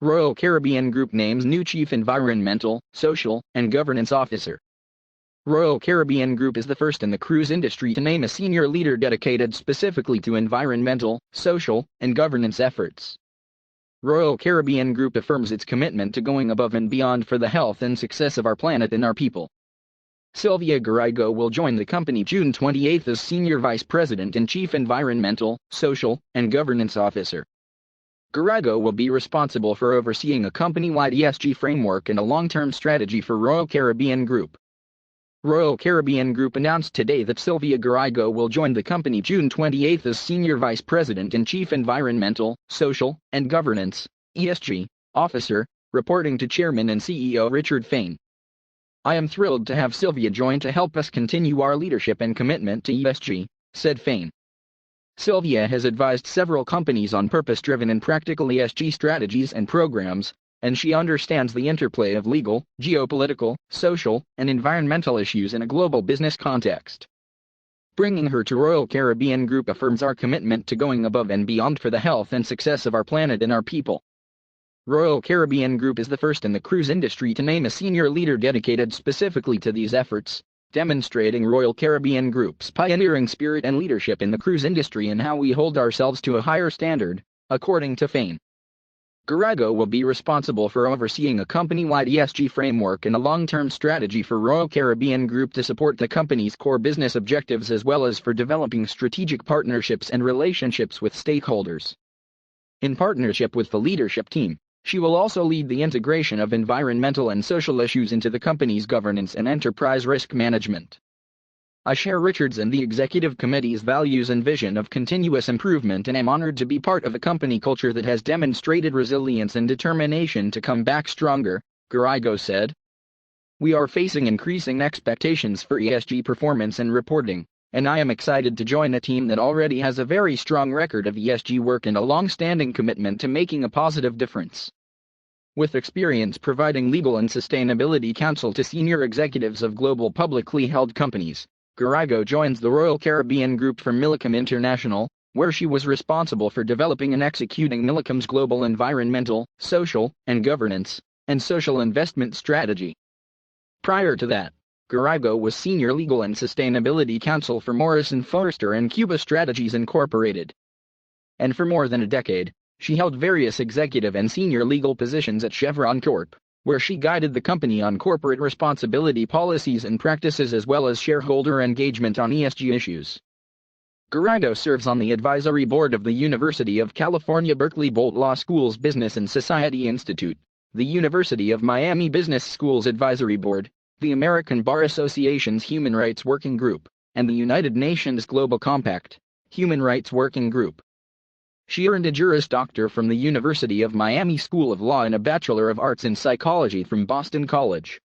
Royal Caribbean Group names new Chief Environmental, Social, and Governance Officer. Royal Caribbean Group is the first in the cruise industry to name a senior leader dedicated specifically to environmental, social, and governance efforts. Royal Caribbean Group affirms its commitment to going above and beyond for the health and success of our planet and our people. Sylvia Garrigo will join the company June 28 as Senior Vice President and Chief Environmental, Social, and Governance Officer. Garrigo will be responsible for overseeing a company-wide ESG framework and a long-term strategy for Royal Caribbean Group. Royal Caribbean Group announced today that Sylvia Garrigo will join the company June 28 as Senior Vice President and Chief Environmental, Social, and Governance (ESG) Officer, reporting to Chairman and CEO Richard Fain. "I am thrilled to have Sylvia join to help us continue our leadership and commitment to ESG," said Fain. Sylvia has advised several companies on purpose-driven and practical ESG strategies and programs, and she understands the interplay of legal, geopolitical, social, and environmental issues in a global business context. Bringing her to Royal Caribbean Group affirms our commitment to going above and beyond for the health and success of our planet and our people. Royal Caribbean Group is the first in the cruise industry to name a senior leader dedicated specifically to these efforts, demonstrating Royal Caribbean Group's pioneering spirit and leadership in the cruise industry and how we hold ourselves to a higher standard, according to Fain. Garrigo will be responsible for overseeing a company-wide ESG framework and a long-term strategy for Royal Caribbean Group to support the company's core business objectives as well as for developing strategic partnerships and relationships with stakeholders. In partnership with the leadership team, she will also lead the integration of environmental and social issues into the company's governance and enterprise risk management. "I share Richard's and the Executive Committee's values and vision of continuous improvement and am honored to be part of a company culture that has demonstrated resilience and determination to come back stronger," Garrigo said. "We are facing increasing expectations for ESG performance and reporting, and I am excited to join a team that already has a very strong record of ESG work and a long-standing commitment to making a positive difference." With experience providing legal and sustainability counsel to senior executives of global publicly held companies, Garrigo joins the Royal Caribbean Group from Millicom International, where she was responsible for developing and executing Millicom's global environmental, social, and governance, and social investment strategy. Prior to that, Garrigo was senior legal and sustainability counsel for Morrison Foerster and Cuba Strategies Incorporated. And for more than a decade, she held various executive and senior legal positions at Chevron Corp., where she guided the company on corporate responsibility policies and practices as well as shareholder engagement on ESG issues. Garrigo serves on the advisory board of the University of California Berkeley-Bolt Law School's Business and Society Institute, the University of Miami Business School's Advisory Board, the American Bar Association's Human Rights Working Group, and the United Nations Global Compact Human Rights Working Group. She earned a Juris Doctor from the University of Miami School of Law and a Bachelor of Arts in Psychology from Boston College.